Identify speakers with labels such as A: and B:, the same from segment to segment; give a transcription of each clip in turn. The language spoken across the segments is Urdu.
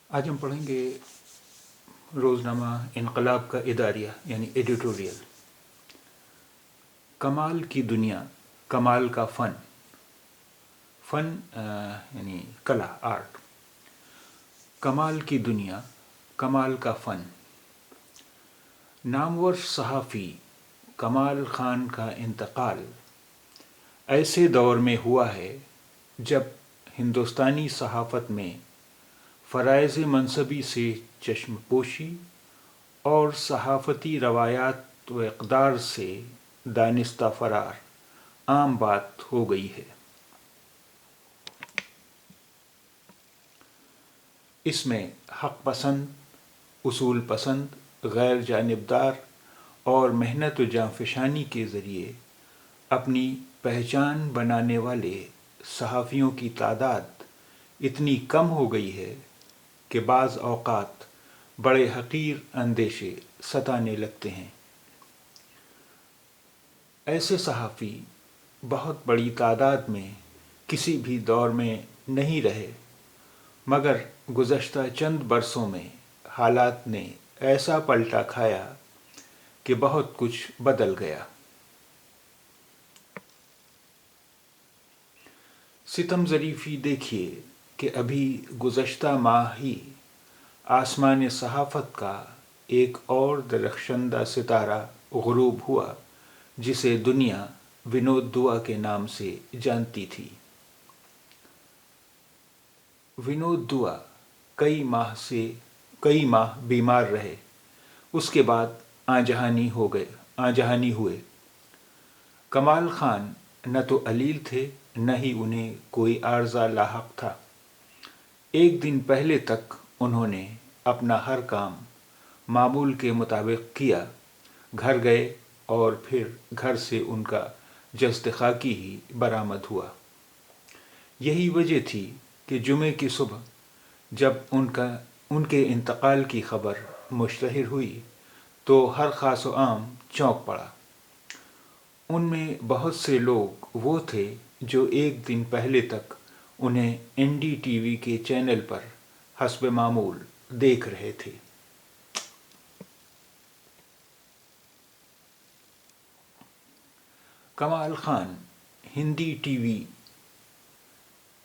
A: آج ہم پڑھیں گے روزنامہ انقلاب کا اداریہ یعنی ایڈیٹوریل۔ کمال کی دنیا، کمال کا فن، فن یعنی کلا، آرٹ۔ کمال کی دنیا، کمال کا فن۔ نامور صحافی کمال خان کا انتقال ایسے دور میں ہوا ہے جب ہندوستانی صحافت میں فرائض منصبی سے چشم پوشی اور صحافتی روایات و اقدار سے دانستہ فرار عام بات ہو گئی ہے۔ اس میں حق پسند، اصول پسند، غیر جانبدار اور محنت و جانفشانی کے ذریعے اپنی پہچان بنانے والے صحافیوں کی تعداد اتنی کم ہو گئی ہے کہ بعض اوقات بڑے حقیر اندیشے ستانے لگتے ہیں۔ ایسے صحافی بہت بڑی تعداد میں کسی بھی دور میں نہیں رہے، مگر گزشتہ چند برسوں میں حالات نے ایسا پلٹا کھایا کہ بہت کچھ بدل گیا۔ ستم ظریفی دیکھیے کہ ابھی گزشتہ ماہ ہی آسمان صحافت کا ایک اور درخشندہ ستارہ غروب ہوا جسے دنیا ونود دوا کے نام سے جانتی تھی۔ ونود دوا کئی ماہ بیمار رہے، اس کے بعد آنجہانی ہوئے۔ کمال خان نہ تو علیل تھے نہ ہی انہیں کوئی عارضہ لاحق تھا۔ ایک دن پہلے تک انہوں نے اپنا ہر کام معمول کے مطابق کیا، گھر گئے اور پھر گھر سے ان کا جسد خاکی ہی برآمد ہوا۔ یہی وجہ تھی کہ جمعے کی صبح جب ان کے انتقال کی خبر مشتہر ہوئی تو ہر خاص و عام چونک پڑا۔ ان میں بہت سے لوگ وہ تھے جو ایک دن پہلے تک انہیں این ڈی ٹی وی کے چینل پر حسب معمول دیکھ رہے تھے۔ کمال خان ہندی ٹی وی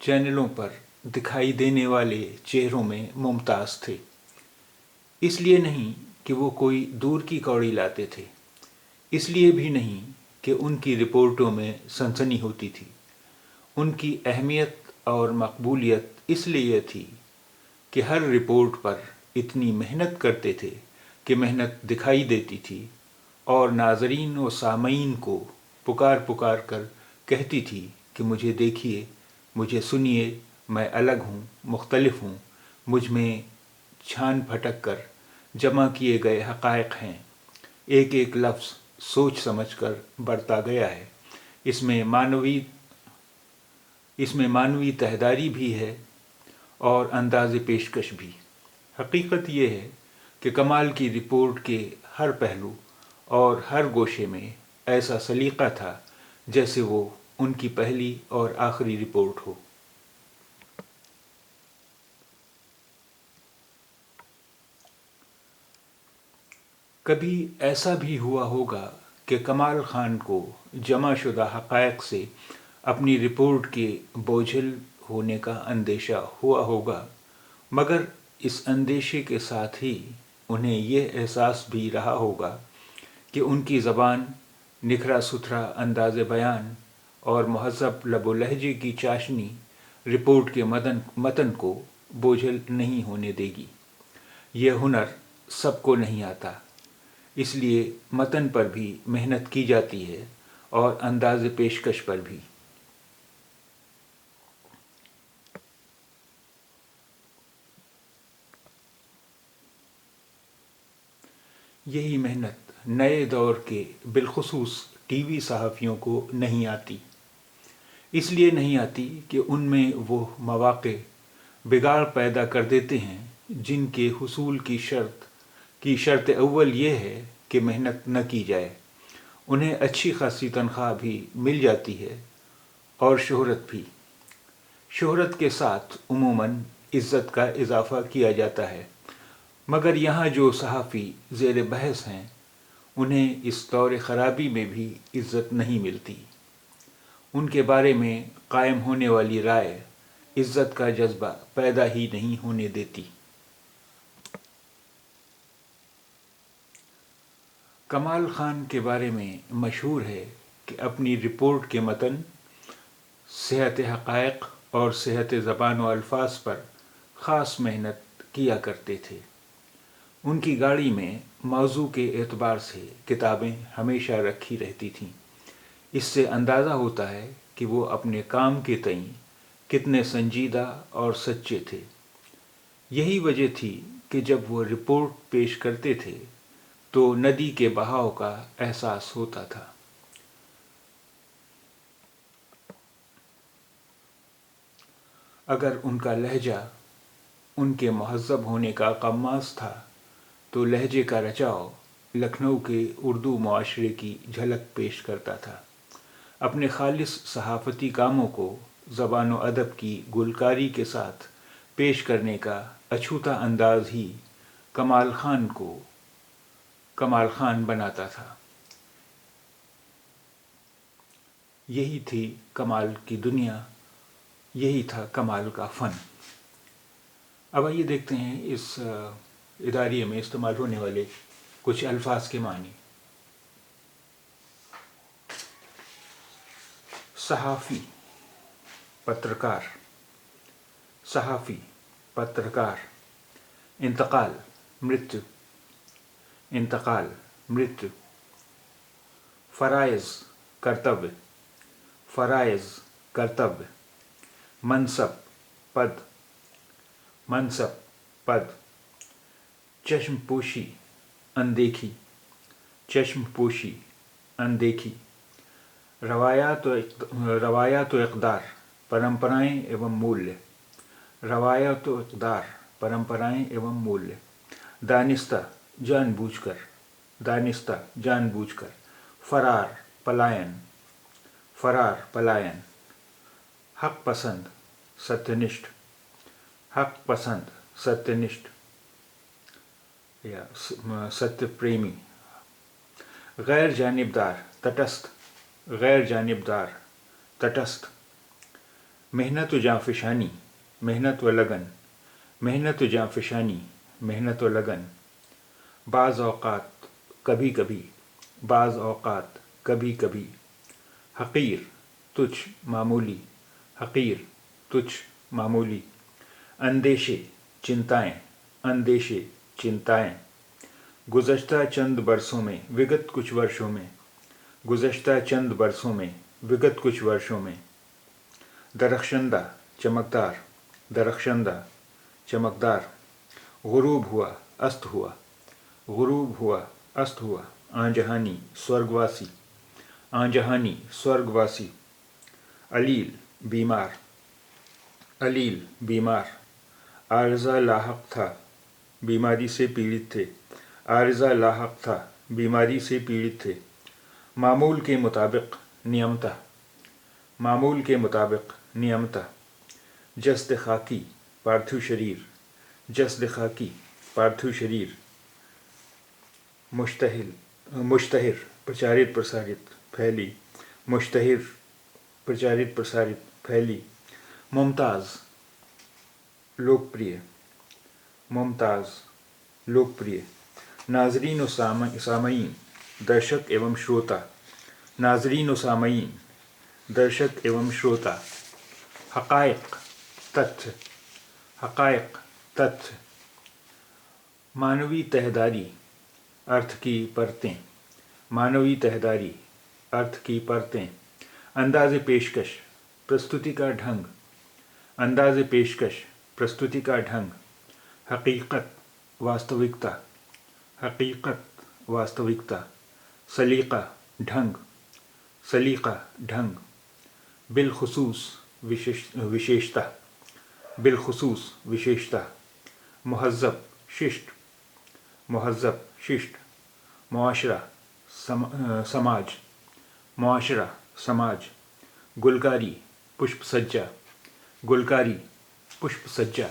A: چینلوں پر دکھائی دینے والے چہروں میں ممتاز تھے۔ اس لیے نہیں کہ وہ کوئی دور کی کوڑی لاتے تھے، اس لیے بھی نہیں کہ ان کی رپورٹوں میں سنسنی ہوتی تھی۔ ان کی اہمیت اور مقبولیت اس لیے تھی کہ ہر رپورٹ پر اتنی محنت کرتے تھے کہ محنت دکھائی دیتی تھی اور ناظرین و سامعین کو پکار کر کہتی تھی کہ مجھے دیکھیے، مجھے سنیے، میں الگ ہوں، مختلف ہوں، مجھ میں چھان پھٹک کر جمع کیے گئے حقائق ہیں، ایک ایک لفظ سوچ سمجھ کر برتا گیا ہے، اس میں معنوی تہداری بھی ہے اور انداز پیشکش بھی۔ حقیقت یہ ہے کہ کمال کی رپورٹ کے ہر پہلو اور ہر گوشے میں ایسا سلیقہ تھا جیسے وہ ان کی پہلی اور آخری رپورٹ ہو۔ کبھی ایسا بھی ہوا ہوگا کہ کمال خان کو جمع شدہ حقائق سے اپنی رپورٹ کے بوجھل ہونے کا اندیشہ ہوا ہوگا، مگر اس اندیشے کے ساتھ ہی انہیں یہ احساس بھی رہا ہوگا کہ ان کی زبان نکھرا ستھرا انداز بیان اور مہذب لب و لہجے کی چاشنی رپورٹ کے متن کو بوجھل نہیں ہونے دے گی۔ یہ ہنر سب کو نہیں آتا، اس لیے متن پر بھی محنت کی جاتی ہے اور انداز پیشکش پر بھی۔ یہی محنت نئے دور کے بالخصوص ٹی وی صحافیوں کو نہیں آتی۔ اس لیے نہیں آتی کہ ان میں وہ مواقع بگاڑ پیدا کر دیتے ہیں جن کے حصول کی شرط اول یہ ہے کہ محنت نہ کی جائے۔ انہیں اچھی خاصی تنخواہ بھی مل جاتی ہے اور شہرت بھی۔ شہرت کے ساتھ عموماً عزت کا اضافہ کیا جاتا ہے، مگر یہاں جو صحافی زیر بحث ہیں انہیں اس دور خرابی میں بھی عزت نہیں ملتی۔ ان کے بارے میں قائم ہونے والی رائے عزت کا جذبہ پیدا ہی نہیں ہونے دیتی۔ کمال خان کے بارے میں مشہور ہے کہ اپنی رپورٹ کے متن، صحت حقائق اور صحت زبان و الفاظ پر خاص محنت کیا کرتے تھے۔ ان کی گاڑی میں موضوع کے اعتبار سے کتابیں ہمیشہ رکھی رہتی تھیں۔ اس سے اندازہ ہوتا ہے کہ وہ اپنے کام کے تئیں کتنے سنجیدہ اور سچے تھے۔ یہی وجہ تھی کہ جب وہ رپورٹ پیش کرتے تھے تو ندی کے بہاؤ کا احساس ہوتا تھا۔ اگر ان کا لہجہ ان کے مہذب ہونے کا قماص تھا تو لہجے کا رچاؤ لکھنؤ کے اردو معاشرے کی جھلک پیش کرتا تھا۔ اپنے خالص صحافتی کاموں کو زبان و ادب کی گلکاری کے ساتھ پیش کرنے کا اچھوتا انداز ہی کمال خان کو کمال خان بناتا تھا۔ یہی تھی کمال کی دنیا، یہی تھا کمال کا فن۔ اب آئیے دیکھتے ہیں اس اداریے میں استعمال ہونے والے کچھ الفاظ کے معنی۔ صحافی، پترکار، صحافی، پترکار۔ انتقال، مرتیو، انتقال، مرتیو۔ فرائض، کرتویہ، فرائض، کرتویہ۔ منصب، پد، منصب، پد۔ چشم پوشی، اندیکھی، چشم پوشی، اندیکھی۔ روایات و اقدار، پرمپرائیں ایوم مولیہ، روایات و اقدار، پرمپرائیں ایوم مولیہ۔ دانستہ، جان بوجھ کر، دانستہ، جان بوجھ کر۔ فرار، پلاین، فرار، پلاین۔ حق پسند، ستیہ نشٹھ، حق پسند، ستیہ نشٹھ یا ستیہ پریمی۔ غیر جانبدار، تٹستھ، غیر جانبدار، تٹستھ۔ محنت و جانفشانی، محنت و لگن، محنت و جانفشانی، محنت و لگن۔ بعض اوقات، کبھی کبھی، بعض اوقات، کبھی کبھی۔ حقیر، تچھ، معمولی، حقیر، تچھ، معمولی۔ اندیشے، چنتائیں، اندیشے، چنتائیں۔ گزشتہ چند برسوں میں، وگت کچھ برسوں میں، گزشتہ چند برسوں میں، وگت کچھ برسوں میں۔ درخشندہ، چمکدار، درخشندہ، چمکدار۔ غروب ہوا، است ہوا، غروب ہوا، است ہوا۔ آن جہانی، سورگواسی، آن جہانی، سورگواسی۔ علیل، بیمار، علیل، بیمار۔ عارضہ لاحق تھا، بیماری سے پیڑت تھے، عارضہ لاحق تھا، بیماری سے پیڑت تھے۔ معمول کے مطابق، نیمتہ، معمول کے مطابق، نیمتہ۔ جسد خاکی، پارتھو شریر، جسد خاکی، پارتھو شریر۔ مشتہل، مشتہر، پرچارت پرسارت، پھیلی، مشتہر، پرچارت پرسارت، پھیلی۔ ممتاز، لوکپریہ، ممتاز، لوکپریہ۔ ناظرین و سامعین، درشک ایوم شروتا، ناظرین و سامعین، درشک ایوم شروتا۔ حقائق، تتھیہ، حقائق، تتھیہ۔ مانوی تہداری، ارتھ کی پرتیں، مانوی تہداری، ارتھ کی پرتیں۔ انداز پیشکش، پرستوتی کا ڈھنگ، انداز پیشکش، پرستوتی کا ڈھنگ۔ حقیقت، واستوکتا، حقیقت، واستوکتا۔ سلیقہ، ڈھنگ، سلیقہ، ڈھنگ۔ بالخصوص، وشیشتا، بالخصوص، وشیشتا۔ مہذب، ششٹ، مہذب، ششٹ۔ معاشرہ، سماج، معاشرہ، سماج۔ گلکاری، پشپ سجا، گلکاری، پشپ سجا۔